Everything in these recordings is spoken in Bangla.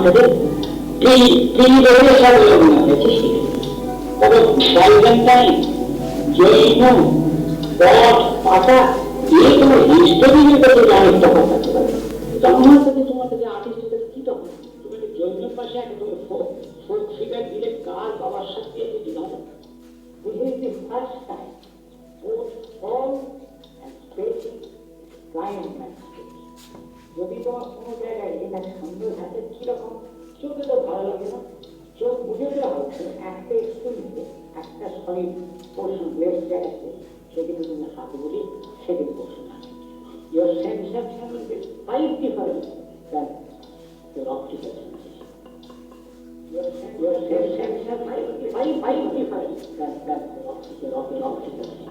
থেকে তবে বাইজেন্টাইন, জৈন, বট, পাতা যে কোনো হিস্টোরির কাছে অনেক তফাৎ থাকতে পারে। তোমার কাছে আর্টিস্টের কি তফাৎ? তুমি জৈনের পাশে একটা তুমি ফোক ফিগার দিলে কার বাবার সাথে ডিভাইড বুঝে দিতে first time fall and spacing client magistrate. যদি তোমার কোনো জায়গায় এটা সুন্দর থাকে কিরকম চোখে তো ভালো লাগে না, চোখ বুঝে দেওয়া হচ্ছে একটা এক্সপিরিয়েন্সে একটা সলিড পোর্শন লেফট জায়গাতে, সেদিকে তুমি হাতে বলি সেদিকে পোর্শন আছে। Your sensation will be quite different than your optical sensation. Your sensation will be quite different than your optical sensation.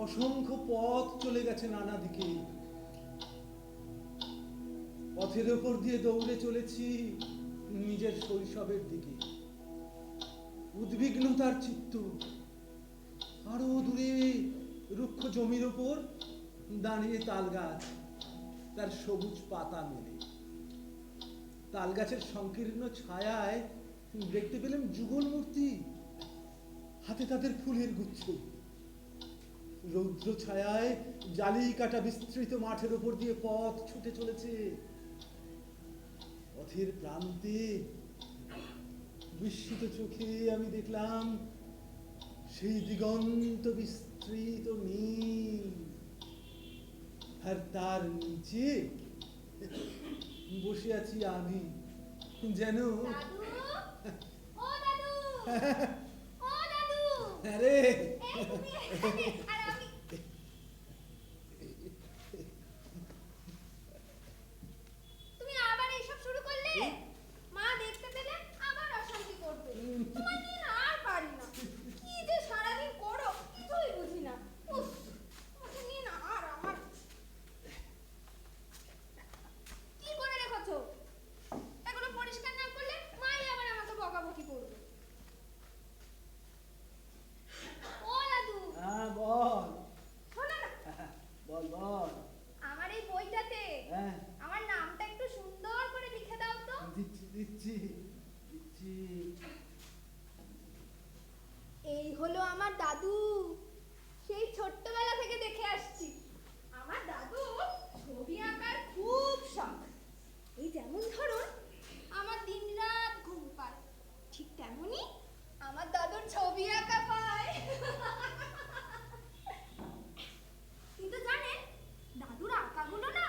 অসংখ্য পথ চলে গেছে নানা দিকে, পথের ওপর দিয়ে দৌড়ে চলেছি নিজের শৈশবের দিকে। উদ্বিগ্নতার চিত্ত, আরো দূরে রুক্ষ জমির ওপর দাঁড়িয়ে তাল গাছ, তার সবুজ পাতা মেলে। তাল গাছের সংকীর্ণ ছায়ায় দেখতে পেলাম যুগল মূর্তি, হাতে তাদের ফুলের গুচ্ছ। রৌদ্র ছায়ায় জালি কাটা বিস্তৃত মাঠের উপর দিয়ে পথ ছুটে চলেছে। পথের প্রান্তে বিস্মিত চোখে আমি দেখলাম সেই দিগন্ত বিস্তৃত নীল, আর তার নিচে বসে আছি আমি, যেন আরে তুমি আবার এইসব শুরু করলে? মা দেখতে পেলে আবার অশান্তি করবে। তোমার নিয়ে না আর পারি না। কি যে সারাদিন করো কিছুই বুঝি না। উফ, তোমাকে নিয়ে না আর আমার কি করে রেখেছো? এগুলো পরিষ্কার না করলে মাই আবার আমাকে বকাবকি করবে। ও দাদু, হ্যাঁ বল। শোনো না, বল বল। আমার এই বইটাতে হ্যাঁ আমার নামটা একটু সুন্দর করে লিখে দাও তো। দিচ্ছি দিচ্ছি দিচ্ছি। এই হলো আমার দাদু, সেই ছোট্টবেলা থেকে দেখে আসছি। আমার দাদু ছবি আঁকার খুব শখ। এই যেমন ধরুন আমার দিনরাত ঘুম পায়, ঠিক তেমনি আমার দাদুর ছবি আঁকা পায়। কিন্তু জানেন, দাদুর আঁকাগুলো না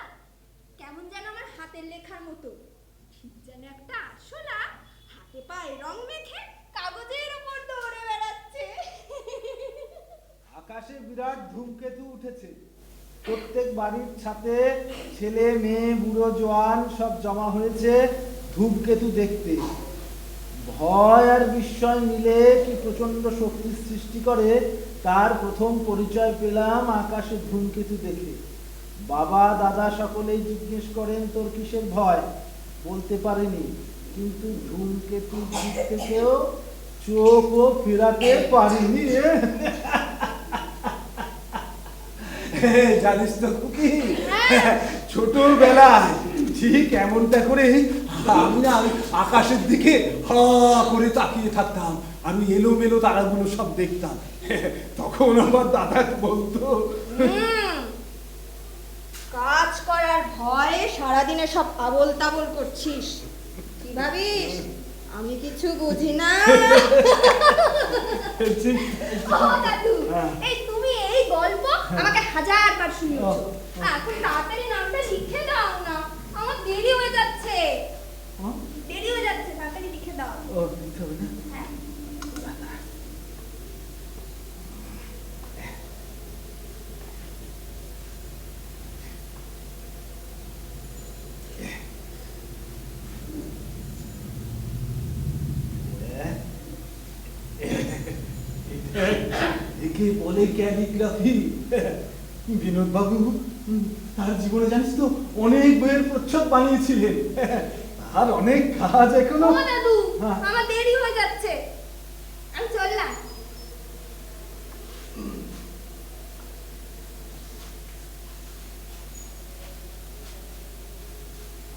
কেমন যেন আমার হাতের লেখার মতো, ঠিক যেন একটা আরশোলা হাতে পায়ে রং মেখে কাগজের উপর দৌড়ে বেড়াচ্ছে। আকাশে বিরাট ধূমকেতু উঠেছে। প্রত্যেক বাড়ির ছাদে ছেলে মেয়ে বুড়ো জোয়ান সব জমা হয়েছে ধূমকেতু দেখতে। ভয় আর বিস্ময় মিলে কি প্রচন্ড শক্তির সৃষ্টি করে তার প্রথম পরিচয় পেলাম আকাশে ধূমকেতু দেখে। বাবা দাদা সকলেই জিজ্ঞেস করেন তোর কিসের ভয়? বলতে পারেনি, কিন্তু ধূমকেতু দিক থেকেও চোখও ফেরাতে পারিনি। জানিস তো খুকি, ছোটবেলায় ঠিক এমনটা করে আমি না আকাশের দিকে হা করে তাকিয়ে থাকতাম। আমি এলোমেলো তারাগুলো সব দেখতাম। তখন আমার দাদা বলতো, কাজ করার ভয়ে সারাদিনে সব আবল তাবল করছিস, কি ভাবিস আমি কিছু বুঝি না? ও দাদু, এই তুমি এই গল্প আমাকে হাজারবার শুনিয়েছো। এখন তাড়াতাড়ি নামটা লিখে দাও না, আমার দেরি হয়ে যাচ্ছে। দেরি হয়ে যাচ্ছে, তাড়াতাড়ি লিখে দাও। ও লিখতে হবে না? হ্যাঁ। একে বলে ক্যালিগ্রাফি। বিনোদবাবু তার জীবনে জানিস তো অনেক বইয়ের প্রচ্ছদ বানিয়েছিলেন, আর অনেক কাজ এখনো। ও দাদু, হ্যাঁ। আমার দেরি হয়ে যাচ্ছে, আমি চললাম।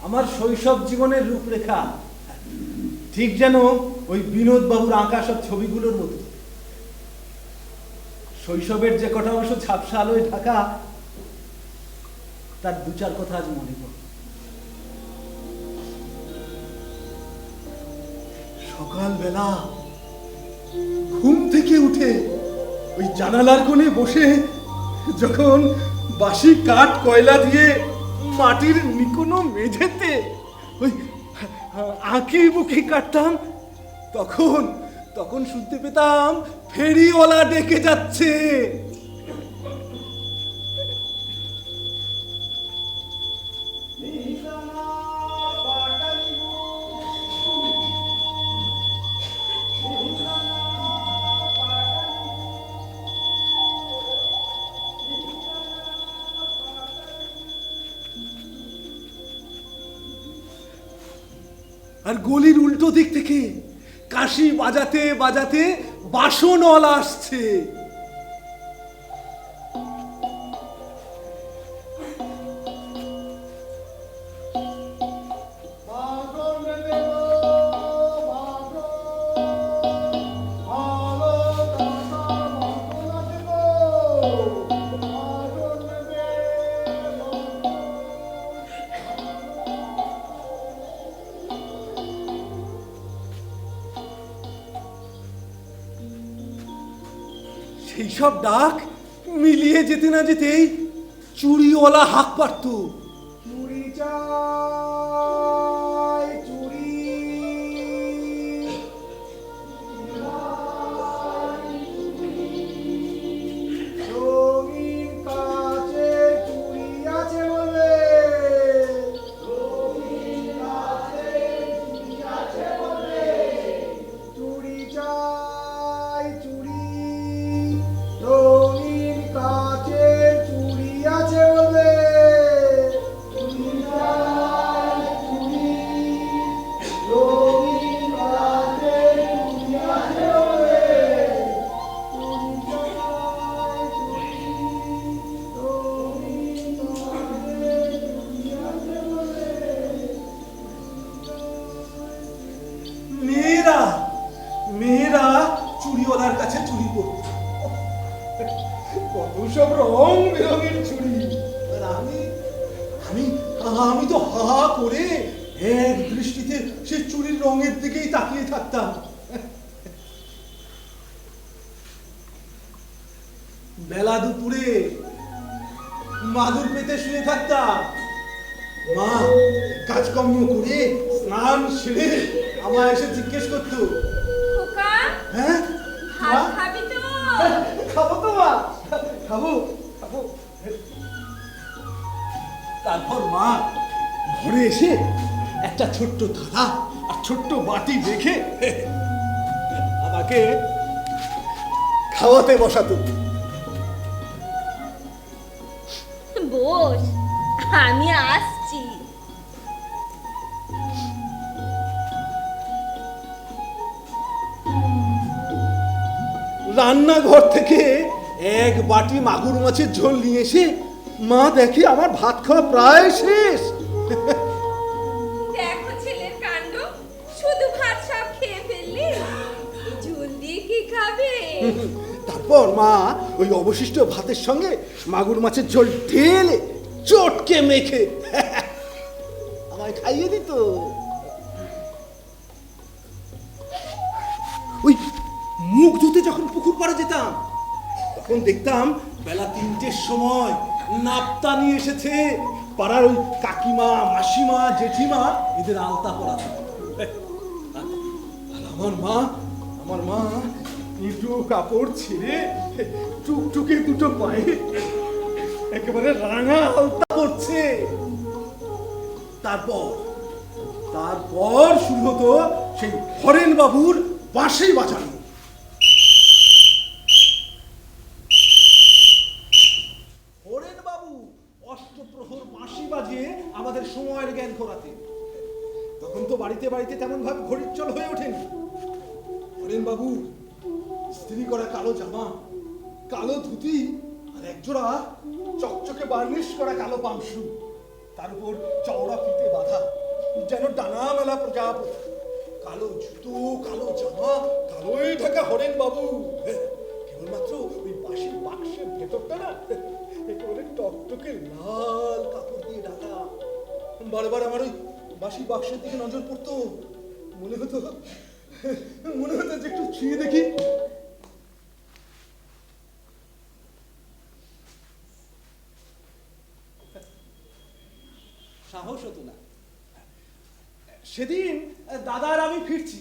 আমার শৈশব জীবনের রূপরেখা ঠিক যেন ওই বিনোদবাবুর আঁকা সব ছবিগুলোর মতো। শৈশবের যে কটা অংশ ঝাপসা আলোয় ঢাকা, তার দু চার কথা আজ মনে পড়ে। সকালবেলা ঘুম থেকে উঠে ওই জানালার কোণে বসে যখন বাসি কাঠ কয়লা দিয়ে মাটির নিকোনো মেঝেতে ওই আঁকি বুকি কাটতাম, তখন তখন শুনতে পেতাম ফেরিওয়ালা ডেকে যাচ্ছে। আর গলির উল্টো দিক থেকে কাশি বাজাতে বাজাতে বাসনওয়ালা আসছে। সেই সব ডাক মিলিয়ে যেতে না যেতেই চুড়িওয়ালা হাঁক পারত, চুড়ি চাই চুড়ি। রঙিন কাচে চুড়ি আছে বলে, রঙিন কাচে চুড়ি আছে বলে, চুড়ি চাই চুড়ি। রঙিন কাচের চুড়ি আছে বলে, চুড়ি চাই চুড়ি। রঙিন কাচের চুড়ি আছে বলে, চুড়ি চাই চুড়ি। রঙিন কাচের চুড়ি আছে বলে। মেয়েরা মেয়েরা চুড়িওয়ালার কাছে চুরি করত, কত সব রং বেরঙের চুড়ি। আর আমি আমি আমি তো হা করে এক দৃষ্টিতে সে চুড়ির রঙের দিকেই তাকিয়ে থাকতাম। বেলা দুপুরে মাদুর পেতে শুয়ে থাকতাম, মা কাজকর্ম করে স্নান সেরে আমায় এসে জিজ্ঞেস করতো, খোকা, হ্যাঁ ভাত খাবি তো? খাবো তো মা, খাবো খাবো। তারপর মা ঘরে এসে একটা ছোট্ট থালা আর ছোট্ট বাটি রেখে আমাকে খাওয়াতে বসাতো। বস, আমি আসছি। রান্নাঘর থেকে এক বাটি মাগুর মাছের ঝোল নিয়ে এসে মা দেখে আমার ভাত খাওয়া প্রায় শেষ। দেখো ছেলের কাণ্ড, শুধু ভাত সব খেয়ে ফেললি, ঝোল দিয়ে কি খাবে? তারপর মা ওই অবশিষ্ট ভাতের সঙ্গে মাগুর মাছের ঝোল ঢেলে চটকে মেখে আমায় খাইয়ে দিত। ওই মুখ ধুতে যখন পুকুর পাড়ে যেতাম, তখন দেখতাম বেলা 3টের সময় নাপ্তা নিয়ে এসেছে পাড়ার ওই কাকিমা, মাসিমা, জেঠিমা, এদের আলতা পরাতো। আর আমার মা ইঁটু কাপড় ছেড়ে টুকটুকে দুটো পায়ে একেবারে রাঙা আলতা পরছে। তারপর শুরু হতো সেই হরেন বাবুর বাঁশি বাজানো। হরেন অষ্টপ্রহর বাঁশি বাজিয়ে আমাদের সময়ের জ্ঞান করাতেন। তখন তো বাড়িতে বাড়িতে তেমন ভাবে ঘড়ির চল হয়ে ওঠেনি। হরেন বাবু ইস্ত্রি করা কালো জামা, কালো ধুতি আর একজোড়া চকচকে বার্নিশ করা কালো পামশু, তার উপর চওড়া ফিতে বাঁধা যেন ডানা মেলা প্রজাপতি, কালো জুতো, কালো জামা, কালোই ঢাকা হরেন বাবু। কেবলমাত্র ওই বাঁশির বাক্সের ভেতরটা না একেবারে টকটকে লাল কাপড় দিয়ে ঢাকা। বারবার আমার ওই বাঁশির বাক্সের দিকে নজর পড়তো, মনে হতো যে একটু ছুঁয়ে দেখি। সাহস হতো না। সেদিন দাদার আমি ফিরছি,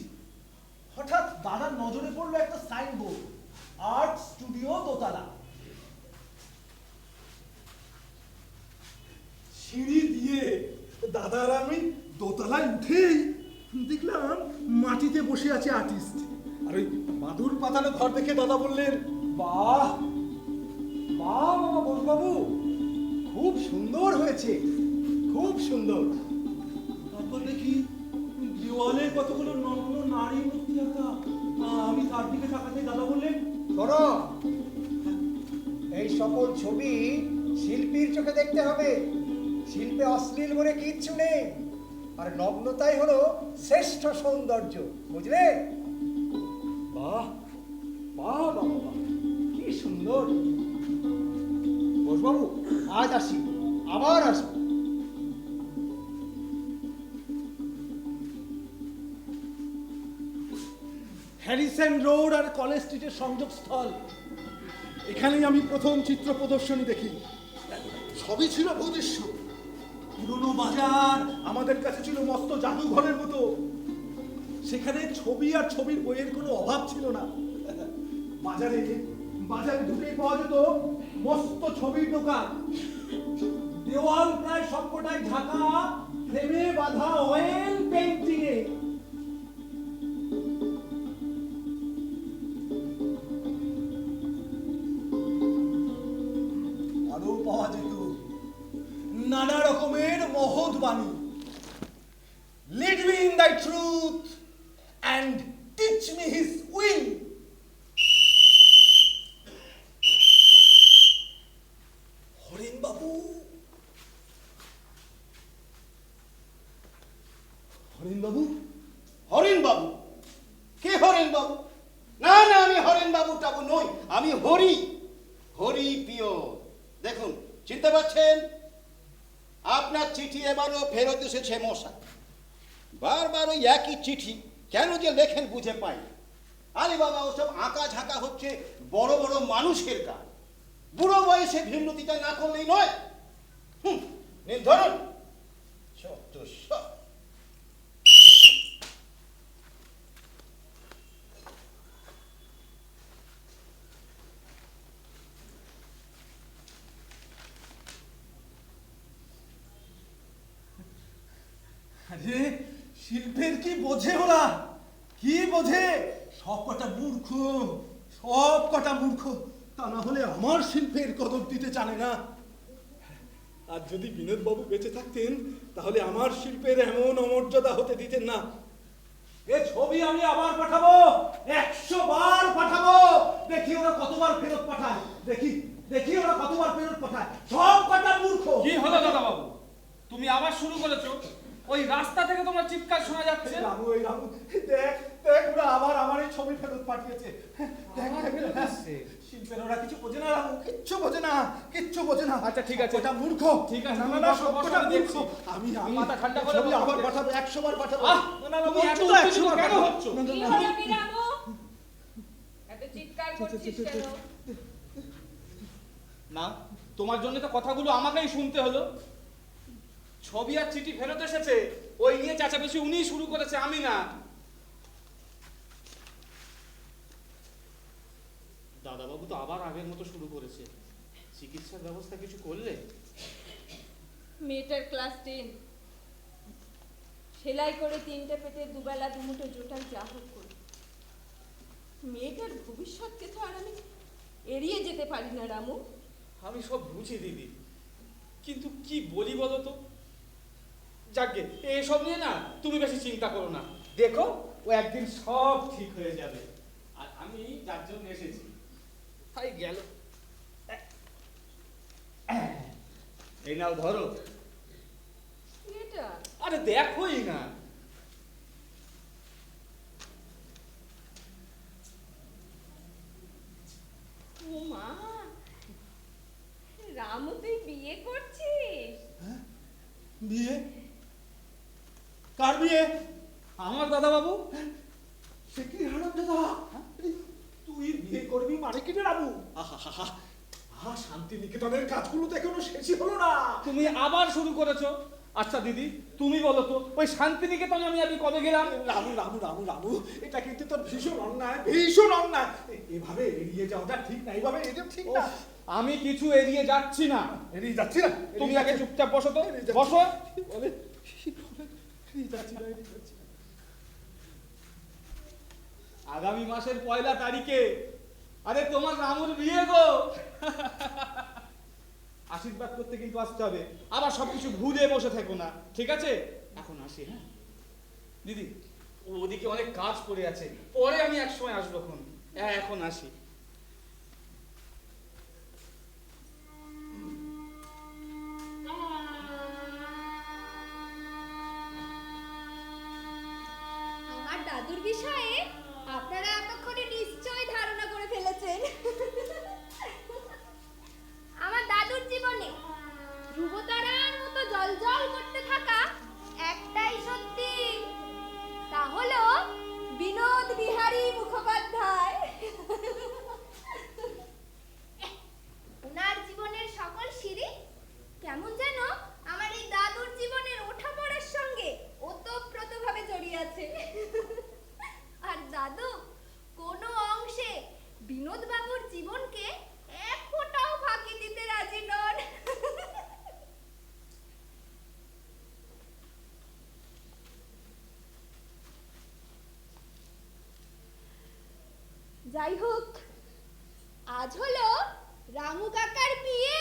হঠাৎ দাদার নজরে পড়লো একটা সাইনবোর্ড, আর্ট স্টুডিও দোতলা। সিঁড়ি দিয়ে দাদার আমি দোতলায় উঠেই দেখলাম মাটিতে বসে আছে আর্টিস্ট। আর ওই মাদুর পাতানো ঘর দেখে দাদা বললেন, বাহ বাহ বাবু, খুব সুন্দর হয়েছে, খুব সুন্দর। তারপর দেখি দেওয়ালে কতগুলো নগ্ন নারী মূর্তি আঁকা। আমি তার দিকে তাকাতে দাদা বললেন, শোনো, এই সকল ছবি শিল্পীর চোখে দেখতে হবে। শিল্পে অশ্লীল বলে কিচ্ছু নেই, আর নগ্নতাই হলো শ্রেষ্ঠ সৌন্দর্য, বুঝলে? বাহ বাহ বাবা বাহ, কি সুন্দর। ঘোষবাবু, আজ আসি, আবার আসবো। হ্যারিসন রোড আর কলেজ স্ট্রিটের সংযোগস্থল, এখানেই আমি প্রথম চিত্র প্রদর্শনী দেখি। সবই ছিল ভূদৃশ্য। পুরনো বাজার আমাদের কাছে ছিল মস্ত জাদুঘরের মতো। সেখানে ছবি আর ছবির বইয়ের কোনো অভাব ছিল না। বাজারে ঢুকেই পাওয়া যেত মস্ত ছবির দোকান। দেওয়াল প্রায় সবকটাই ঢাকা ফ্রেমে বাঁধা অয়েল পেইন্টিং এ। আরো পাওয়া যেত নানা রকমের মহৎ বাণী। Lead me in thy truth and teach me his will. Haren babu, Haren babu, Haren babu? কে হরেন বাবু? না না, আমি হরেন বাবু টাবু নই, আমি হরি পিও। দেখুন, চিনতে পারছেন? আপনার চিঠি এবারও ফেরত এসেছে মশাই। বারবার ওই একই চিঠি কেন যে লেখেন বুঝে পাই। আরে বাবা, ওসব আঁকা ঝাঁকা হচ্ছে বড় বড় মানুষের কাজ। বুড়ো বয়সে ভিন্নতিটা না করলেই নয়। নিন ধরুন। চত্ব সব। আরে শিল্পের কি বোঝে ওরা, কি বোঝে? সব কটা মূর্খ, সব কটা মূর্খ। তা না হলে আমার শিল্পের কদর দিতে জানে না। আর যদি বিনোদ বাবু বেঁচে থাকতেন তাহলে আমার শিল্পের এমন অমর্যাদা হতে দিতেন না। এ ছবি আমি আবার পাঠাবো, 100 বার পাঠাবো। দেখি ওরা কতবার ফেরত পাঠায়, দেখি ওরা কতবার ফেরত পাঠায়। সব কটা মূর্খ। কি হলো দাদা বাবু, তুমি আবার শুরু করেছো? ওই রাস্তা থেকে তোমার চিৎকার শোনা যাচ্ছে। রামু, এই রামু, দেখ ওরা আবার আমার এই ছবি ফেরত পাঠিয়েছে। শিল্পের ওরা কিছু বোঝে না রামু, কিচ্ছু বোঝে না। আচ্ছা ঠিক আছে, ওটা মূর্খ। ঠিক আছে, না সবকটা মূর্খ। আমি মাথা ঠান্ডা করে ছবি আবার পাঠাবো, 100 বার পাঠাবো। না তুমি এত উত্তেজিত কেন হচ্ছ? কি হলো কি রামু? এত চিৎকার করছিস কেন? না, তোমার জন্য তো কথাগুলো আমাকেই শুনতে হলো। ছবি আর চিঠি ফেরত এসেছে, ওই নিয়ে চাচাবেশি উনিই শুরু করেছে, আমি না। দাদাবাবু তো আবার আগের মতো শুরু করেছে। চিকিৎসার ব্যবস্থা কিছু করলে? মেয়েটার ক্লাস 10, সেলাই করে 3টে পেটে দুবেলা দুমুঠো জোটাই যা হোক করে। মেয়েটার ভবিষ্যৎকে তো আর আমি এড়িয়ে যেতে পারি না রামু। আমি সব বুঝি দিদি, কিন্তু কি বলি বলো তো? যাকে এসব নিয়ে না তুমি বেশি চিন্তা করো না, দেখো ও একদিন সব ঠিক হয়ে যাবে। আর আমি যার জন্য এসেছি তাই গেল। এই নাও ধরো। এটা আরে দেখোই না। ও মা, রামু তুই বিয়ে করছিস? বিয়ে? কার বিয়ে? আমার দাদা বাবু। সে কি হারামজাদা! তুই বিয়ে করবি মানে কি রে রামু? শান্তিনিকেতনের কাজগুলো তো এখনো শেষই হলো না। তুমি আবার শুরু করেছো। আচ্ছা দিদি তুমি বলো তো, ওই শান্তিনিকেতনে আমি কবে গেলাম? রামু রামু রামু রামু, এটা কিন্তু তোর ভীষণ অন্যায়, ভীষণ অন্যায়। এভাবে এড়িয়ে যাওয়াটা ঠিক না, এইভাবে এড়িয়ে ঠিক না। আমি কিছু এড়িয়ে যাচ্ছি না। এড়িয়ে যাচ্ছি না? তুমি আগে চুপচাপ বসো তো, এড়িয়ে যাচ্ছি। বসো। বলে, এড়িয়ে যাচ্ছি না, এড়িয়ে যাচ্ছি না। আগামী মাসের 1 তারিখে আরে তোমার রামুর বিয়ে গো। আশীর্বাদ করতে কিন্তু আসতে হবে, আবার সবকিছু ভুলে বসে থেকো না, ঠিক আছে? এখন আসি। হ্যাঁ দিদি, ওদিকে অনেক কাজ পড়ে আছে, পরে আমি এক সময় আসবো। এখন আসি। আমার দাদুর বিষয়ে আপনারা এতক্ষণে নিশ্চয়ই ধারণা করে ফেলেছেন। আমার দাদুর জীবনে ধ্রুবতারার মতো জ্বলজ্বল করতে থাকা একটাই সত্যি, তা হলো বিনোদ বিহারী মুখোপাধ্যায়। ওনার জীবনের সকল সিঁড়ি কেমন যেন আমার এই দাদুর জীবনের ওঠাপড়ার সঙ্গে ওতপ্রোতভাবে জড়িয়ে আছে। আর দাদু কোনো অংশে বিনোদ বাবুর জীবনকে এক ফোঁটাও ফাঁকি দিতে রাজি নন। যাই হোক, আজ হলো রামু কাকার বিয়ে।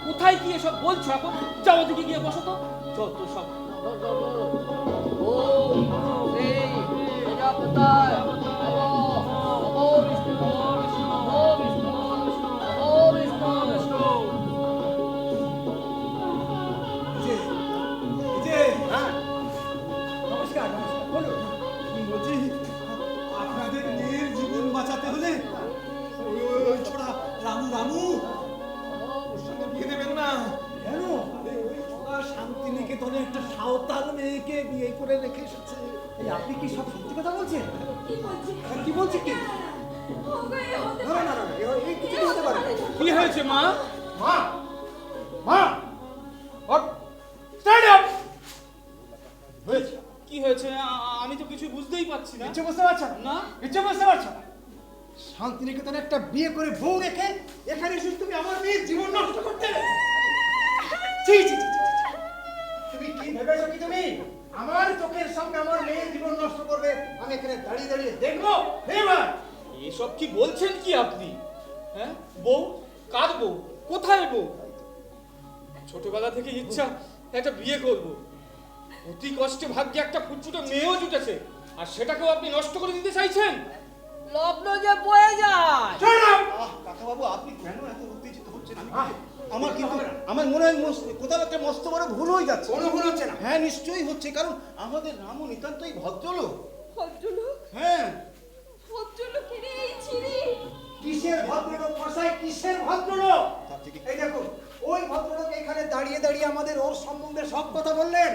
কোথায় গিয়ে সব বলছো এখন? যাও ওদিকে গিয়ে বসো তো, যত সব। করে রেখে এসেছে। এই আপনি কি সব সত্যি কথা বলছেন? কি বলছি? কি বলছি কি? ওগো, এ হতে না না না না, এই কিছু হতে পারে না। কি হয়েছে মা? মা, মা, স্ট্যান্ড আপ। হয়েছে? কি হয়েছে? আমি তো কিছু বুঝতেই পারছি না। ইচ্ছে বুঝতে পারছো না? না। ইচ্ছে বুঝতে পারছো না? শান্তিনিকেতনে একটা বিয়ে করে বউ রেখে এখানে এসে তুমি আমার মেয়ের জীবন নষ্ট করতে? ছি ছি ছি ছি, ছি। তুমি কি ভেবেছো কি তুমি আমার চোখের সামনে আমার মেয়ের জীবন নষ্ট করবে? আমি এখানে দাঁড়িয়ে দাঁড়িয়ে দেখবো? এবার এসব কি বলছেন কি আপনি? হ্যাঁ, বউ? কার বউ? কোথায় বউ? ছোটবেলা থেকে ইচ্ছা একটা বিয়ে করব। অতি কষ্টে ভাগ্যে একটা ফুটফুটে মেয়েও জুটেছে, আর সেটাকেও আপনি নষ্ট করে দিতে চাইছেন? লগ্ন যে বয়ে যায়। শোন না। কাকা বাবু, আপনি কেন এত উত্তেজিত হচ্ছেন? আমার কিন্তু আমার মনে হয় কোথাও একটা মস্ত বড় ভুল হয়ে যাচ্ছে। কোনো ভুল হচ্ছে না। হ্যাঁ, নিশ্চয়ই হচ্ছে, কারণ আমাদের রামও নিতান্তই ভদ্রলোক। ভদ্রলোক? হ্যাঁ, ভদ্রলোকের এই ছিরি? কিসের ভদ্রলোক মশাই, কিসের ভদ্রলোক? তার থেকে এই দেখুন, ওই ভদ্রলোক এখানে দাঁড়িয়ে দাঁড়িয়ে আমাদের ওর সম্বন্ধে সব কথা বললেন।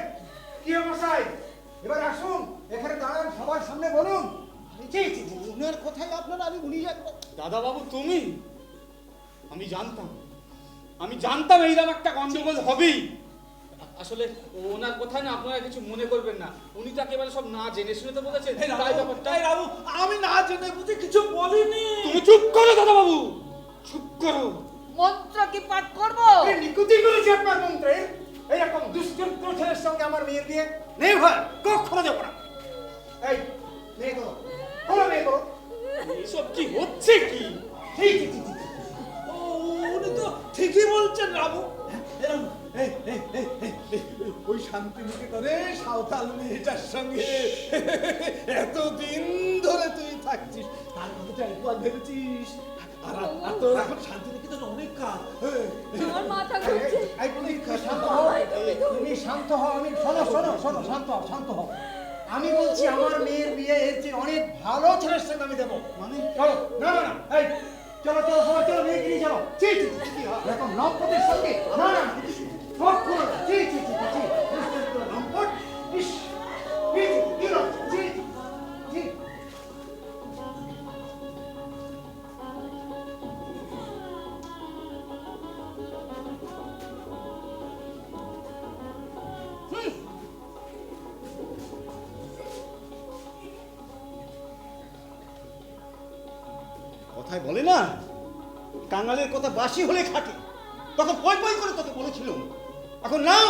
কি মশাই, এবার আসুন এখানে দাঁড়ান, সবার সামনে বলুন। জি জি জি। ওনার কথাই আপনারা, আমি উনি দাদা বাবু, তুমি? আমি জানতাম এইরকম একটা গন্ডগোল হবেই। আসলে ওনার কথা না আপনারা কিছু মনে করবেন না, উনি তো একেবারে সব না জেনে শুনে তো বলেছেন, তাই ব্যাপারটা। আমি না জেনে বুঝে কিছু বলিনি। তুমি চুপ করো দাদা বাবু, চুপ করো। মন্ত্র কি পাঠ করবো? এই নিকুতি করেছে আপনার মন্ত্রে। এইরকম দুশ্চরিত্র ছেলের সঙ্গে আমার মেয়ের বিয়ে নেই ভাই, কখনো যাবো না। এই মেয়ে করো, করো মেয়ে করো। এসব কি হচ্ছে কি? জি জি জি জি। উনি তো ঠিকই বলছেন রামু। ওই শান্তিনিকেতনে সাঁওতাল মেয়েটার সঙ্গে এতদিন ধরে তুই থাকছিস, তার কথাটা একবার ভেবেছিস? আর তোর এখন শান্তিনিকেতনে অনেক কাজ। আমার মাথা ঘুরছে। এই তুমি শান্ত হও, তুমি শান্ত হও। আমি শোনো শোনো শোনো, শান্ত হও, শান্ত হও। আমি বলছি আমার মেয়ের বিয়ে এর চেয়ে অনেক ভালো ছেলের সঙ্গে আমি দেবো। মানে চলো, না না না, এই চলো চলো সবাই চলো, মেয়েকে নিয়ে চলো। ছি ছি ছি ছি, এরকম নপদের সঙ্গে না না, কখনো না। ছি ছি ছি ছি, দুশ্চরিত্র নপদ। ইস, ছি ছি, কি লজ্জা, ছি ছি। কথায় বলে না, কাঙালের কথা বাসি হলে খাটে। তখন পয় পয় করে তোকে বলেছিল, এখন নাও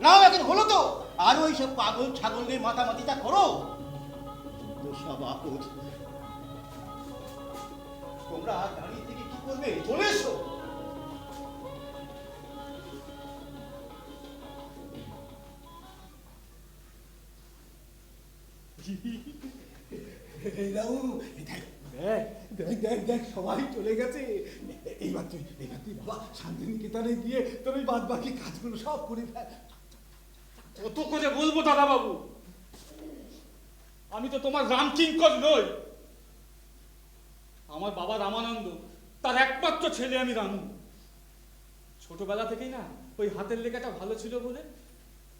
নাও, এখন হলো তো। আর ওই সব পাগল ছাগলের মাতামাতিটা করো তো সব আপদ। তোমরা দাঁড়িয়ে থেকে কি করবে? চলে এসো। দেখ দেখ দেখ, সবাই চলে গেছে। এইবার তুই বাবা শান্তিনিকেতনে গিয়ে তোর ওই বাদ বাকি কাজগুলো সব করে ফেল। কত করে বলবো দাদা বাবু, আমি তো তোমার রামকিঙ্কর নই। আমার বাবা রামানন্দ, তার একমাত্র ছেলে আমি রামু। ছোটবেলা থেকেই না ওই হাতের লেখাটা ভালো ছিল বলে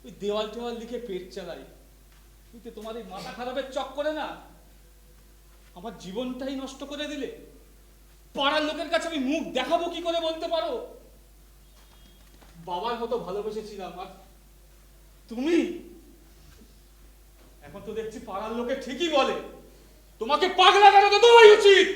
ওই দেওয়াল টেওয়াল লিখে পেট চালাই। কিন্তু তোমার এই মাথা খারাপের চক্করে না আমার জীবনটাই নষ্ট করে দিলে। পাড়ার লোকের কাছে আমি মুখ দেখাবো কি করে বলতে পারো? বাবার মতো ভালোবেসেছিলাম, আর তুমি এখন তো দেখছি পাড়ার লোকে ঠিকই বলে তোমাকে পাগলা বেরোতে দেওয়াই উচিত।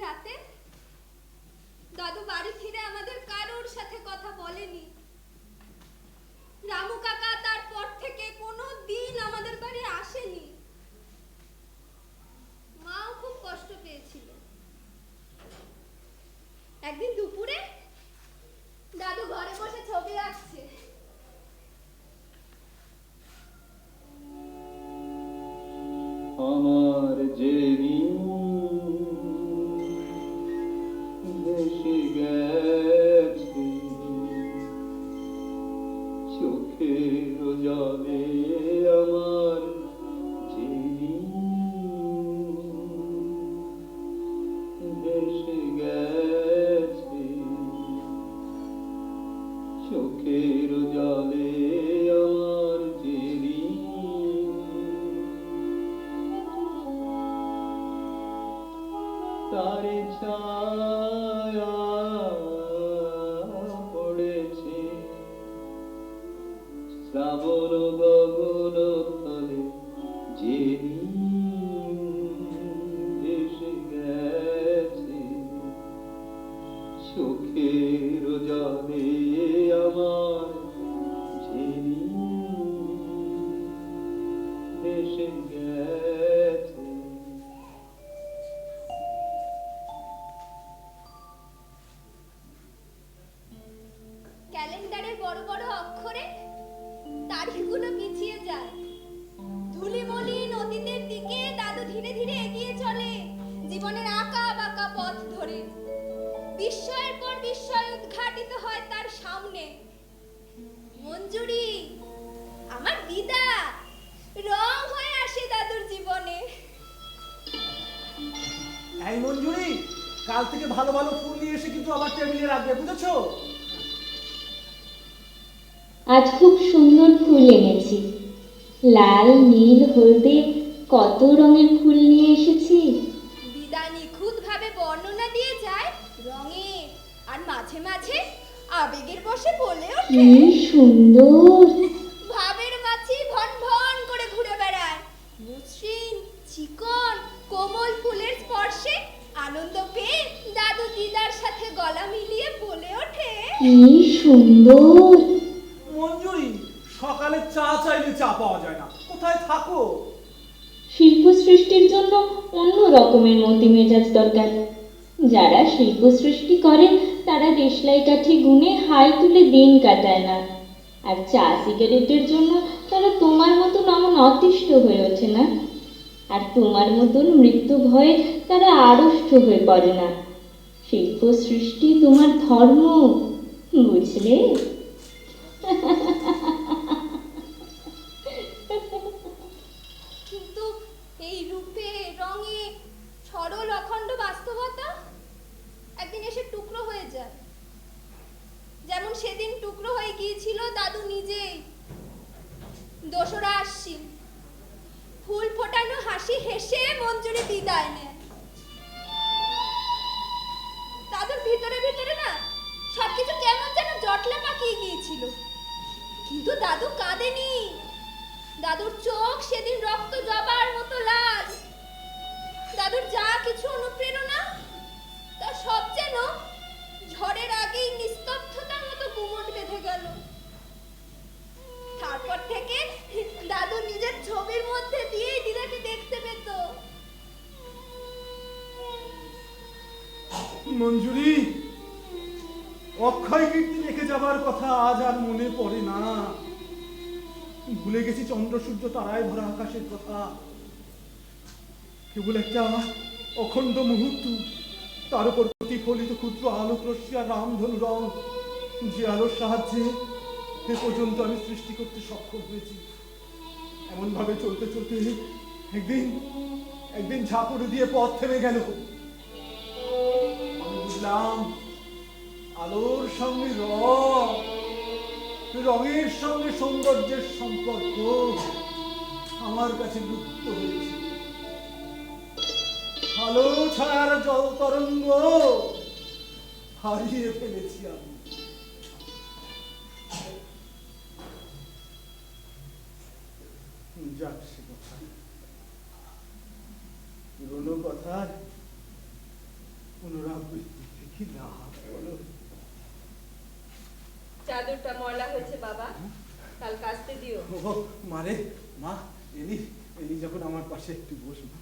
রাতে দাদু বাড়ি ফিরে আমাদের কারোর সাথে কথা বলেনি। রামু কাকা তারপর থেকে কোনো দিন আমাদের বাড়ি আসেনি। মাও খুব কষ্ট পেয়েছিল। একদিন দুপুরে দাদু ঘরে বসে ছবি আঁকছে। আমার যে ভেসে গেছে চোখের জলে, আমার যে ভেসে গেছে চোখের জলে, আমার যে তারে ছায়া পড়েছে শ্রাবণ গগন তলে, যে এসে গেছে চোখের জলে, আমার যে এসে গেছে। ক্যালেন্ডারের বড় বড় অক্ষরে তারিখগুলো পিছিয়ে যায়। ধুলিমলিন অতীতের দিকে দাদু ধীরে ধীরে এগিয়ে চলে জীবনের আঁকা বাঁকা পথ ধরে। বিস্ময়ের পর বিস্ময় উদ্ঘাটিত হয় তার সামনে। মঞ্জুরি, আমার দিদা, রং হয়ে আসে দাদুর জীবনে। এই মঞ্জুরি, কাল থেকে ভালো ভালো ফুল নিয়ে এসে কিন্তু আমার টেবিলে রাখবে, বুঝেছো? আজ খুব সুন্দর ফুল এনেছি, লাল, নীল, হলদে, কত রঙের ফুল নিয়ে এসেছি। দিদা নিখুঁত ভাবে বর্ণনা দিয়ে যায় রঙের, আর মাঝে মাঝে আবেগের বশে বলে ওঠে, কি সুন্দর। ভাবের মাছি ভন ভন করে ঘুরে বেড়ায়। মসৃণ, চিকন, কোমল ফুলের স্পর্শে আনন্দ পেয়ে দাদু দিদার সাথে গলা মিলিয়ে বলে ওঠে, কি সুন্দর। মঞ্জুরি, সকালে চা চাইলে চা পাওয়া যায় না, কোথায় থাকো? শিল্প সৃষ্টির জন্য অন্য রকমের মতি মেজাজ দরকার। যারা শিল্প সৃষ্টি করে তারা দেশলাই কাঠি গুনে হাই তুলে দিন কাটায় না। আর চা সিগারেটের জন্য তারা তোমার মতন অমন অতিষ্ঠ হয়ে ওঠে না। আর তোমার মতন মৃত্যু ভয়ে তারা আড়ষ্ট হয়ে পড়ে না। শিল্প সৃষ্টি তোমার ধর্ম, বুঝলে? কিন্তু এই রূপে রঙে সরল অখণ্ড বাস্তবতা একদিন এসে টুকরো হয়ে যায়। যেমন সেদিন টুকরো হয়ে গিয়েছিল দাদু নিজেই। দোসরা আশ্বিন, ফুল ফোটানো হাসি হেসে মঞ্জুরি বিদায় নেয়। দাদুর ভিতরে ভিতরে না সবকিছু কেমন যেন জটলা পাকিয়ে গিয়েছিল, কিন্তু দাদু কাঁদেনি। দাদুর চোখ সেদিন রক্ত জবার মতো লাল। দাদুর যা কিছু অনুপ্রেরণা তা সব যেন ঝড়ের আগেই নিস্তব্ধতার মতো গুমট বেঁধে গেল। তারপর থেকে দাদু নিজের ছবির মধ্যে দিয়েই দিদাকে দেখতে পেত। মঞ্জুরি, অক্ষয় কীর্তি রেখে যাবার কথা আজ আর মনে পড়ে না। ভুলে গেছি চন্দ্র সূর্য তারায় ভরা আকাশের কথা। কেবল একটা অখণ্ড মুহূর্ত, তার উপর প্রতিফলিত ক্ষুদ্র আলোক রশ্মি আর রামধনু রং, যে আলোর সাহায্যে এ পর্যন্ত আমি সৃষ্টি করতে সক্ষম হয়েছি। এমন ভাবে চলতে চলতে একদিন ঝাঁপুড়ে দিয়ে পথ থেমে গেল। আমি বুঝলাম আলোর সঙ্গে রঙের সঙ্গে সৌন্দর্যের সম্পর্ক আমার কাছে লুপ্ত হয়েছে। আলো ছায়ার জল তরঙ্গ হারিয়ে ফেলেছি আমি। যাক, সে কথা পুরোনো কথার পুনরাবৃত্তি দেখি না বলো। চাদরটা ময়লা হয়েছে বাবা, কাল কাচতে দিও। ও মারে, মা এলি এলি যখন আমার পাশে একটু বস মা।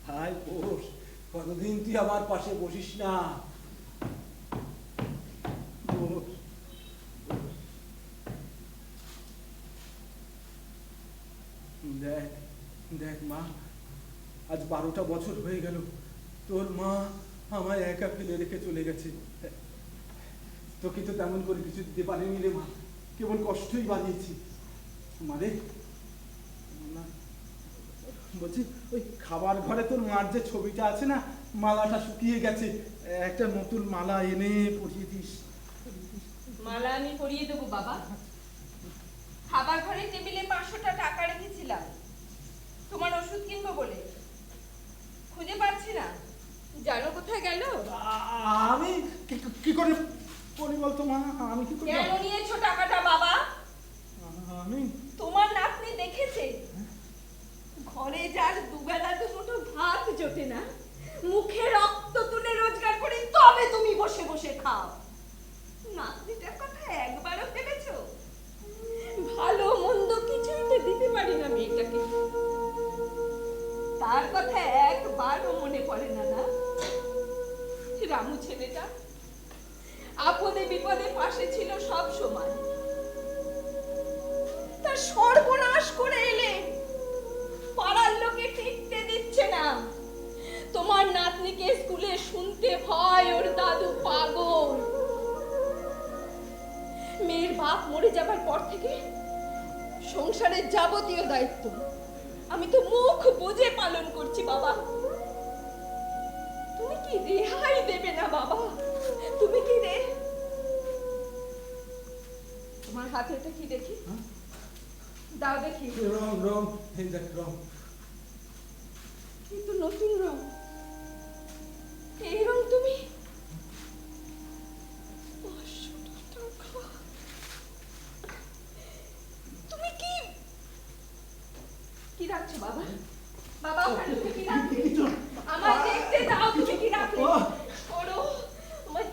হাই বস, কতদিন তুই আমার পাশে বসিস না। বস, বস। দেখ দেখ মা, আজ 12টা বছর হয়ে গেল তোর মা আমায় একা ফেলে রেখে চলে গেছে। তোকে তো তেমন করে কিছু দিতে পারিনি রে মা, কেবল কষ্টই বানিয়েছি। মারে না, বলছি ওই খাবার ঘরে তোর মার যে ছবিটা আছে না, মালাটা শুকিয়ে গেছে, একটা নতুন মালা এনে পরিয়ে দিস। মালা আমি পরিয়ে দেবো বাবা। খাবার ঘরের টেবিলে 500টা টাকা রেখেছিলাম তোমার ওষুধ কিনবো বলে, খুঁজে পাচ্ছি না, জানো কোথায় গেল? আমি কি করে করি বলতো মা, আমি কি করে? কেন নিয়েছো টাকাটা বাবা? আমি তোমার নাতনি দেখেছে ঘরে যার দুবেলা দুমুঠো ভাত জোটে না, মুখে রক্ত তুলে রোজগার করে তবে তুমি বসে বসে খাও। নাতনিটার কথা একবারও ভেবেছো? ভালো মন্দ কিছুই তো দিতে পারি না মেয়েটাকে, তার কথা একবারও মনে পড়ে না। না রামু ছেলেটা আপদে বিপদে পাশে ছিল সব সময়, তার সর্বনাশ করে এলে পাড়ার লোকে টিকতে দিচ্ছে না। তোমার নাতনিকে স্কুলে শুনতে ভয় ওর দাদু পাগল। মেয়ের বাপ মরে যাবার পর থেকে সংসারের যাবতীয় দায়িত্ব আমি তো মুখ বুজে পালন করছি বাবা। তুমি কি রেহাই দেবে না বাবা? তুমি কি রে? তোমার হাতে এটা কি দেখি, দাও দেখি। রং রং, এই দেখ রং। কিন্তু নতুন রং, এই রং তুমি? 500 টাকা। তুমি কি কি রাখছো বাবা? বাবা ওখানে তুমি কি রাখছো? আমার দেখতে দাও, তুমি কি রাখছো? সরো আমার।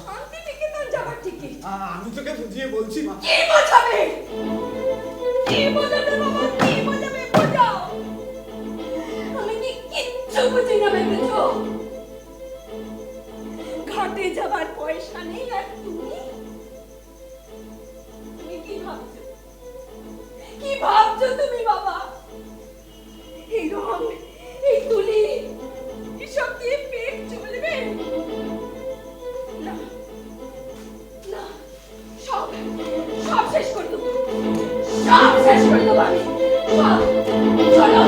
শান্তি নিকেতন যাবার টিকিট। আমি তোকে বুঝিয়ে বলছি মা। কি বোঝাবে? কি বোঝাবে বাবা? কি বোঝাবে? বোঝাও। আমি কি কিচ্ছু বুঝি না ভেবেছো? ঘাটে যাবার পয়সা নেই আর তুমি কি ভাবছো? কি ভাবছো তুমি বাবা? এই রং, এই তুলি, এসব দিয়ে পেট চলবে না। না, সব সব শেষ করে দেবো, সব শেষ করে দেবো আমি। সব চলো,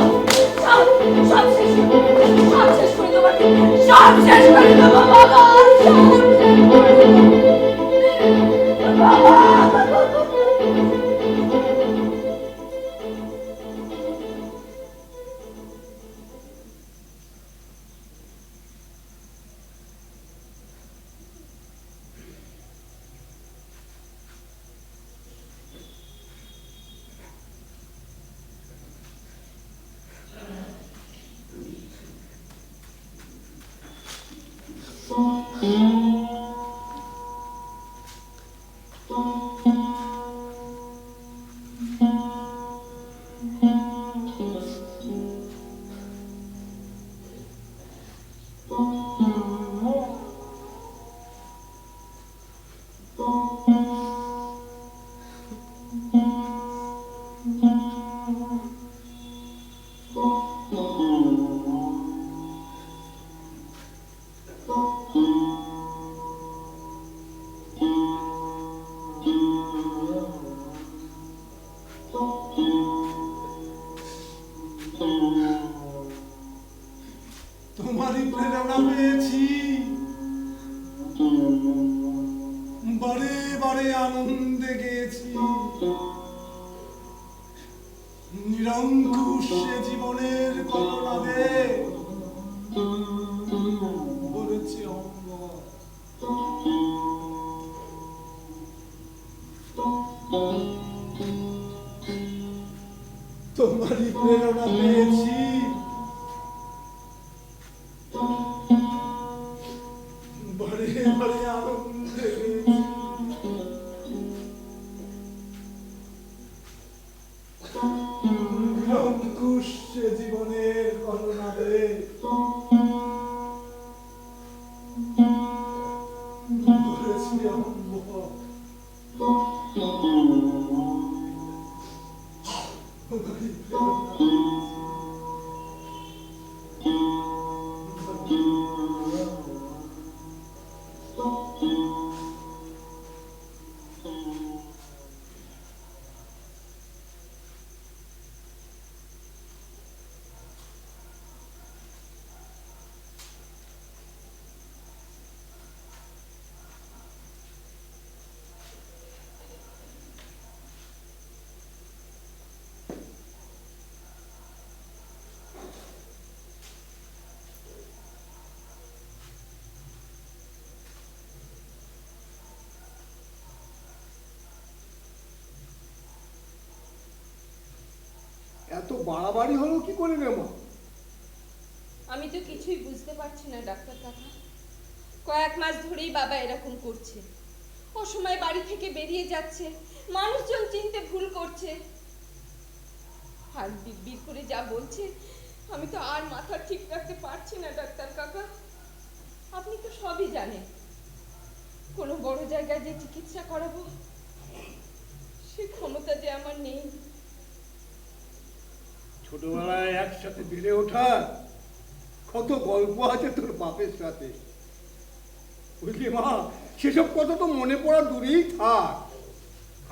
সব সব শেষ করে দেবো, সব শেষ করে দেবো আমি, সব শেষ করে দেবো বাবা, সব শেষ করে দেবো বাবা। তোমারই প্রেরণা পেয়েছি, বারে বারে আনন্দে গেয়েছি, নিরঙ্কুশ জীবনের কল্পনাবে বলেছি অঙ্গ। তোমারই প্রেরণা ঘরে আগুন লেগেছে। অঙ্কুশ সে জীবনের করোনারে করেছি অম্ভ। ওই প্রেরণা এত বাড়াবাড়ি হলো কি করে রে মা? আমি তো কিছুই বুঝতে পারছি না ডাক্তার কাকা। কয়েক মাস ধরেই বাবা এরকম করছে। ও সময় বাড়ি থেকে বেরিয়ে যাচ্ছে, মানুষজন চিনতে ভুল করছে, আর বিড়বিড় করে যা বলছে আমি তো আর মাথা ঠিক রাখতে পারছি না ডাক্তার কাকা। আপনি তো সবই জানেন। কোনো বড় জায়গায় যে চিকিৎসা করাবো সে ক্ষমতা যে আমার নেই। ছোটবেলায় একসাথে বেড়ে ওঠা, কত গল্প আছে তোর বাপের সাথে, বুঝলি মা? সেসব কথা তো মনে পড়া দূরেই থাক।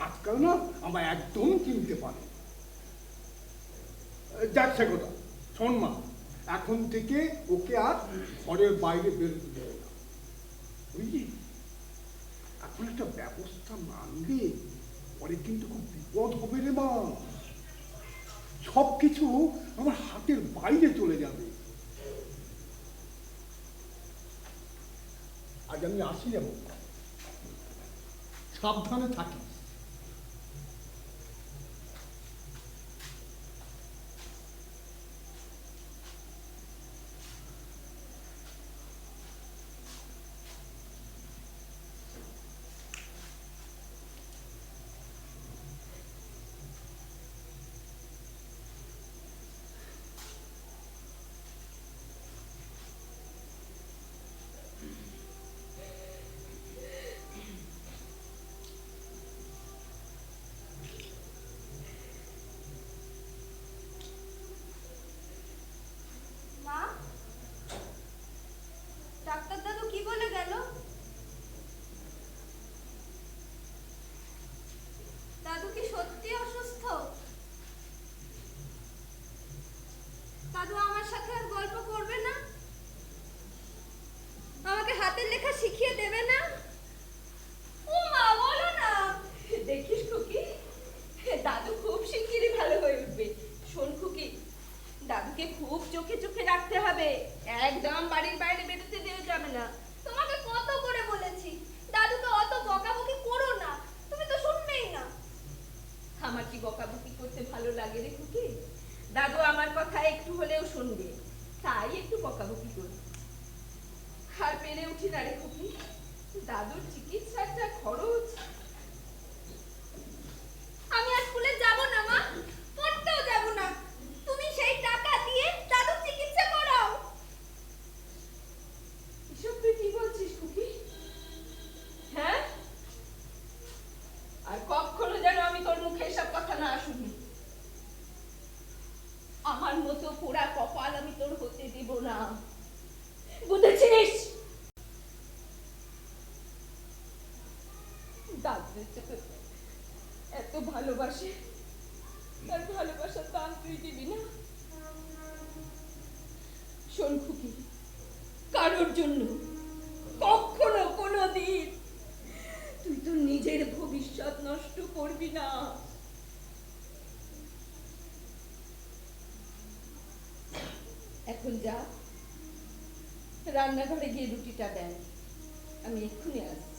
আজকাল না আমরা একদম চিনতে পারি। যাক সে কথা, শোন মা, এখন থেকে ওকে আর ঘরের বাইরে বেরোতে দেবে না, বুঝলি? এখন একটা ব্যবস্থা না নিলে পরে কিন্তু খুব বিপদ হবে রে মা। সব কিছু আমার হাতের বাইরে চলে যাবে। আজ আমি আসি যাব, সাবধানে থাকি। মা, ডাক্তার দাদু কি বলে গেল? দাদু কি সত্যি অসুস্থ? দাদু আমার সাথে আর গল্প করবে না? আমাকে হাতের লেখা শিখিয়ে দেবে না? ও মা, বলো না। দেখিস খুকি, দাদু খুব শিগগিরই ভালো হয়ে উঠবে। শোন খুকি, দাদুকে খুব চোখে চোখে রাখতে হবে, একদম বাড়ির বাইরে বেরোতে দেওয়া যাবে না। তোমাকে কত করে বলেছি দাদুকে অত বকাবকি করো না, তুমি তো শুনবেই না। আমার কি বকাবকি করতে ভালো লাগে রে খুকি? দাদু আমার কথা একটু হলেও শুনবে, তাই একটু বকাবকি করি। আর পেরে উঠি না রে খুকি, দাদুর চিকিৎসার যা খরচ। আমি আর স্কুলে যাব না মা, পড়তেও যাব না। তুমি সেই টাকা দিয়ে দাদুর চিকিৎসা করাও। এসব তুই কি বলছিস খুকি? হ্যাঁ, আর কখনো যেন আমি তোর মুখে এসব কথা না শুনি। আমার মতো পোড়া কপাল আমি তোর হতে দেব না, বুঝেছিস? দাদুর চোখে এত ভালোবাসে, তার ভালোবাসার দাম তুই দিবি না? শোন খুকি, কারোর জন্য কখনো কোনো দিন তুই তো নিজের ভবিষ্যৎ নষ্ট করবি না। এখন যা, রান্নাঘরে গিয়ে রুটিটা দেন, আমি এক্ষুনি আসছি।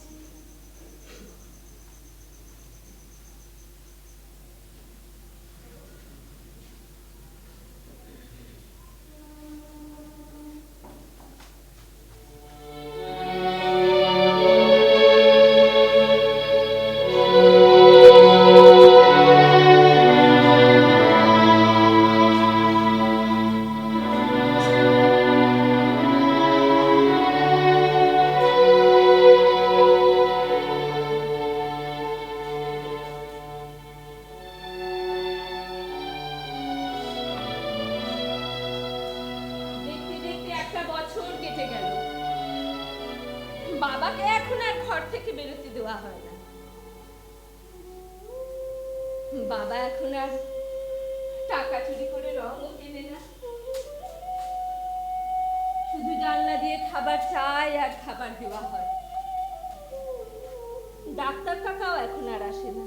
বাবাকে এখন আর ঘর থেকে বেরোতে দেওয়া হয় না। বাবা এখন আর টাকা চুরি করে রঙও কেনে না, শুধু জানলা দিয়ে খাবার চায় আর খাবার দেওয়া হয়। ডাক্তার কাকাও এখন আর আসে না,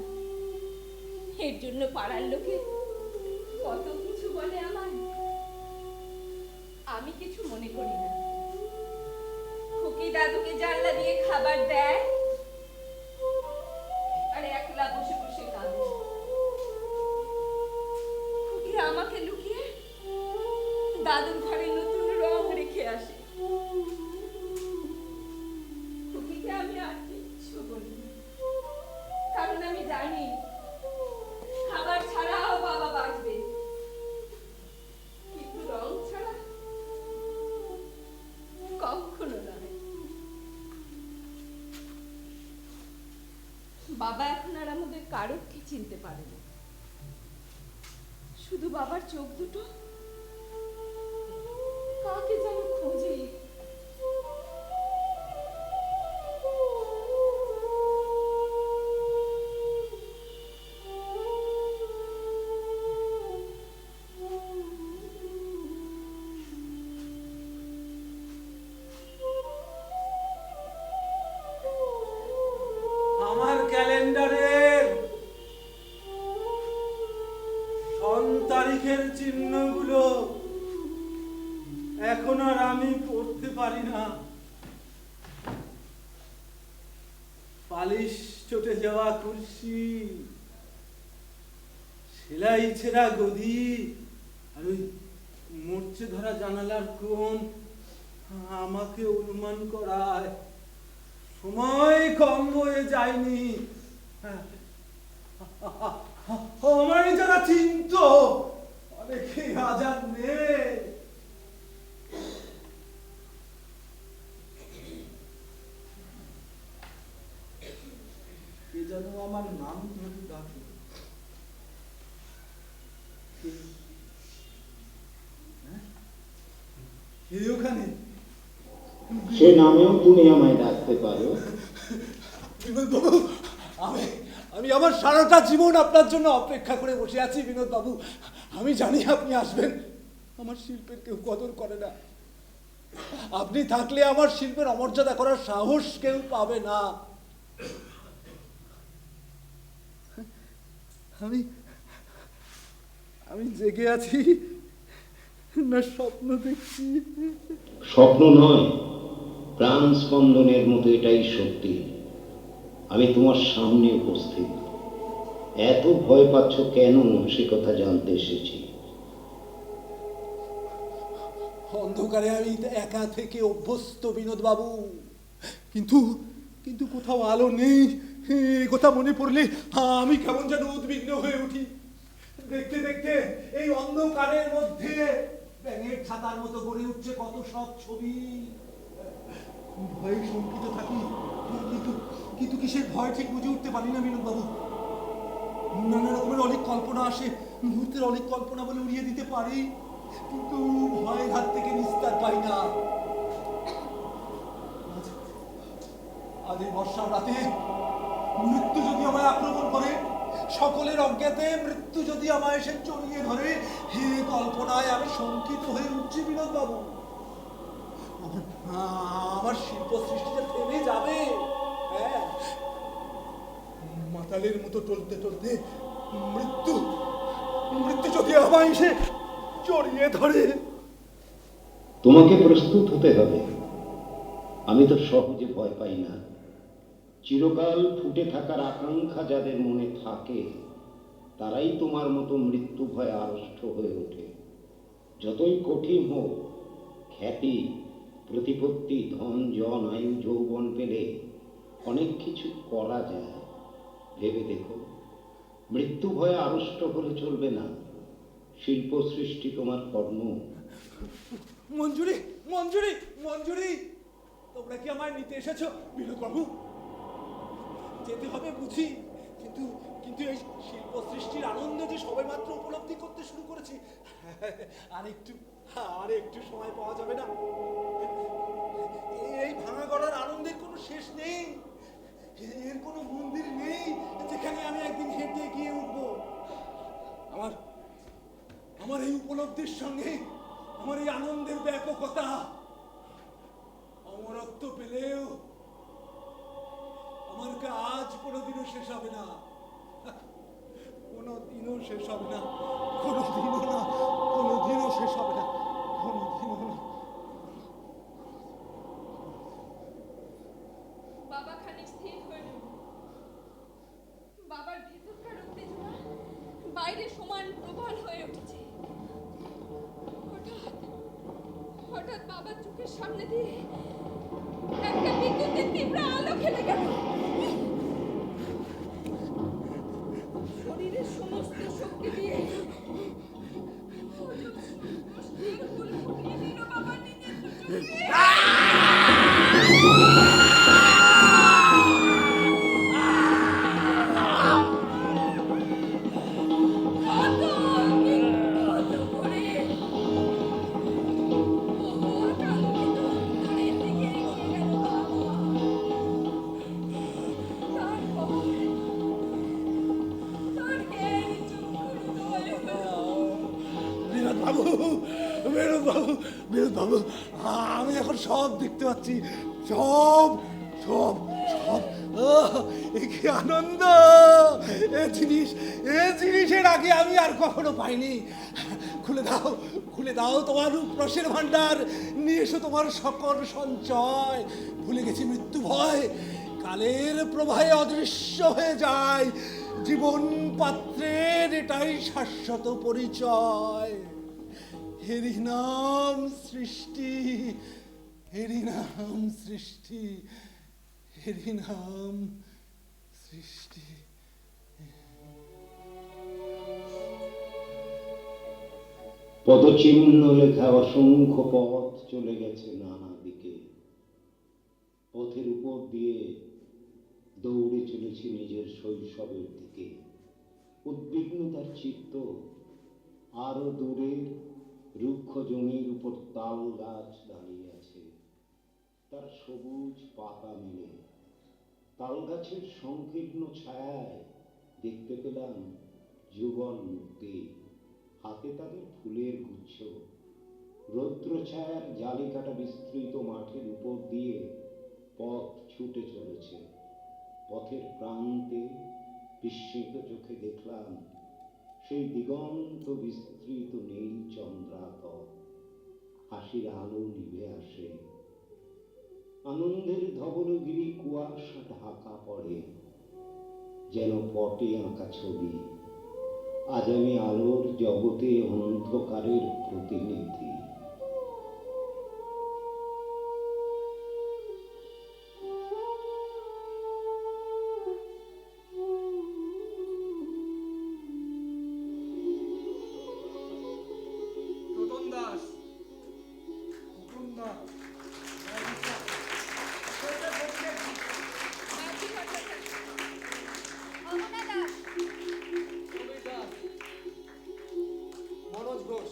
এর জন্য পাড়ার লোকে কত কিছু বলে আমার। আমি কিছু মনে করি না। খুকি দাদুকে জানলা দিয়ে খাবার দেয় আর একলা বসে বসে কাঁদে। খুকি আমাকে লুকিয়ে দাদুর ঘরে নতুন রং রেখে আসে। খুকিকে আমি আর কিচ্ছু বলি না, কারণ আমি জানি খাবার ছাড়াও বাবা বাঁচবে, কিন্তু রং ছাড়া কখনো নয়। বাবা এখন আর আমাদের কারোকে চিনতে পারে না, শুধু বাবার চোখ দুটো কাকে যেন খোঁজে। আমার ক্যালেন্ডারের সন তারিখের চিহ্নগুলো এখন আর আমি পড়তে পারি না। পালিশ চটে যাওয়া কুরসি, সেলাই ছেঁড়া গদি আর ওই মরচে ধরা জানালার কোণ আমাকে অনুমান করায় সময় কম হয়ে যায়নি। আমার যারা চিন্ত অনেকে আজ আর নেই। কে যেন আমার নাম ধরে ডাকে। ওখানে সে নামেও তুমি আমায় ডাকতে পারো। বিনোদ বাবু, আমি আমার সারাটা জীবন আপনার জন্য অপেক্ষা করে বসে আছি। বিনোদ বাবু, আমি জানি আপনি আসবেন। আমার শিল্পের কেউ কদর করে না, আপনি থাকলে আমার শিল্পের অমর্যাদা করার সাহস কেউ পাবে না। আমি জেগে আছি না স্বপ্ন দেখছি? স্বপ্ন নয়, প্রাণ স্পন্দনের মতো এটাই সত্যি। আমি তোমার সামনে উপস্থিত। এত ভয় পাচ্ছ কেন সে কথা জানতে এসেছি। অন্ধকারে আমি একা থেকে অভ্যস্ত বিনোদ বাবু, কিন্তু কিন্তু কোথাও আলো নেই। কথা মনে পড়লে আমি কেমন যেন উদ্বিগ্ন হয়ে উঠি। দেখতে দেখতে এই অন্ধকারের মধ্যে ব্যাঙের ছাতার মতো গড়ে উঠছে কত সব ছবি। ভয়ে শঙ্কিত থাকি, কিন্তু কিসের ভয় ঠিক বুঝে উঠতে পারি না বিনোদ বাবু। নানা রকমের অনেক কল্পনা আসে, মুহূর্তের অনেক কল্পনা বলে উড়িয়ে দিতে পারি, কিন্তু ভয়ের হাত থেকে নিস্তার পাই না। আজ এই বর্ষার রাতে মৃত্যু যদি আমায় আক্রমণ করে, সকলের অজ্ঞাতে মৃত্যু যদি আমায় এসে জড়িয়ে ধরে, হে কল্পনায় আমি শঙ্কিত হয়ে উঠছি বিনোদ বাবু। আমার শিল্প সৃষ্টিটা থেমে যাবে। হ্যাঁ, মাতালের মতো টলতে টলতে মৃত্যু যদি আমায় এসে জড়িয়ে ধরে। তোমাকে প্রস্তুত হতে হবে। আমি তো সহজে ভয় পাই না। চিরকাল ফুটে থাকার আকাঙ্ক্ষা যাদের মনে থাকে, তারাই তোমার মতো মৃত্যু ভয়ে আড়ষ্ট হয়ে ওঠে। যতই কঠিন হোক, খ্যাতি, প্রতিপত্তি, ধন জন, আয়ু, যৌবন পেলে অনেক কিছু করা যায়। ভেবে দেখো, মৃত্যু ভয়ে আড়ষ্ট হলে চলবে না। শিল্প সৃষ্টি তোমার কর্ম। মঞ্জুরি, মঞ্জুরি, মঞ্জুরি, তোমরা কি আমায় নিতে এসেছো বিনোদ বাবু? যেতে হবে বুঝি, কিন্তু কিন্তু এই শিল্প সৃষ্টির আনন্দ যে সবে মাত্র উপলব্ধি করতে শুরু করেছি। আর একটু সময় পাওয়া যাবে না? এই ভাঙা গড়ার আনন্দের কোনো শেষ নেই, এর কোনো মন্দির নেই যেখানে আমি একদিন হেঁটে গিয়ে উঠবো। আমার এই উপলব্ধির সঙ্গে আমার এই আনন্দের ব্যাপকতা অমরত্ব পেলেও আমার কাজ কোনোদিনও শেষ হবে না, কোনোদিনও শেষ হবে না, কোনোদিনও না, কোনোদিনও শেষ হবে না, কোনোদিনও না। বাবা খানিক স্থির হয়ে রইল। বাবার ভেতরকার উত্তেজনা বাইরে সমান প্রবল হয়ে উঠেছে। হঠাৎ বাবার চোখের সামনে দিয়ে একটা বিদ্যুতের তীব্র আলো খেলে গেল। শরীরের সমস্ত শক্তি দিয়ে অস্থির হুল ফুটিয়ে দিল বাবার নিজের চোখে। বিনোদ বাবু, আমি এখন সব দেখতে পাচ্ছি, সব সব সব। এ কি আনন্দ! এ জিনিসের আগে আমি আর কখনো পাইনি। খুলে দাও তোমার রূপরসের ভান্ডার, নিয়ে এসো তোমার সকল সঞ্চয়। ভুলে গেছি মৃত্যু ভয়, কালের প্রবাহে অদৃশ্য হয়ে যায়, জীবন পাত্রের এটাই শাশ্বত পরিচয়। হেরি নাম সৃষ্টি, হেরি নাম সৃষ্টি, হেরি নাম সৃষ্টি। পদচিহ্ন লেখা অসংখ্য পথ চলে গেছে নানা দিকে। পথের উপর দিয়ে দৌড়ে চলেছি নিজের শৈশবের দিকে। উদ্বিগ্নতার চিত্ত আরো দূরে রুক্ষ জমির উপর তাল গাছ দাঁড়িয়ে আছে, তার সবুজ পাতা মেলে। তাল গাছের সংকীর্ণ ছায়ায় দেখতে পেলাম যুগল মূর্তি, হাতে তাদের ফুলের গুচ্ছ। রৌদ্র ছায়ার জালি কাটা বিস্তৃত মাঠের উপর দিয়ে পথ ছুটে চলেছে। পথের প্রান্তে বিস্মিত চোখে দেখলাম সেই দিগন্ত বিস্তৃত নীল চন্দ্রাতল। হাসির আলো নিভে আসে, আনন্দের ধবলগিরি কুয়াশা ঢাকা পড়ে, যেন পটে আঁকা ছবি। আজ আমি আলোর জগতে অন্ধকারের প্রতিনিধি। অমনা দাস, মনোজ ঘোষ।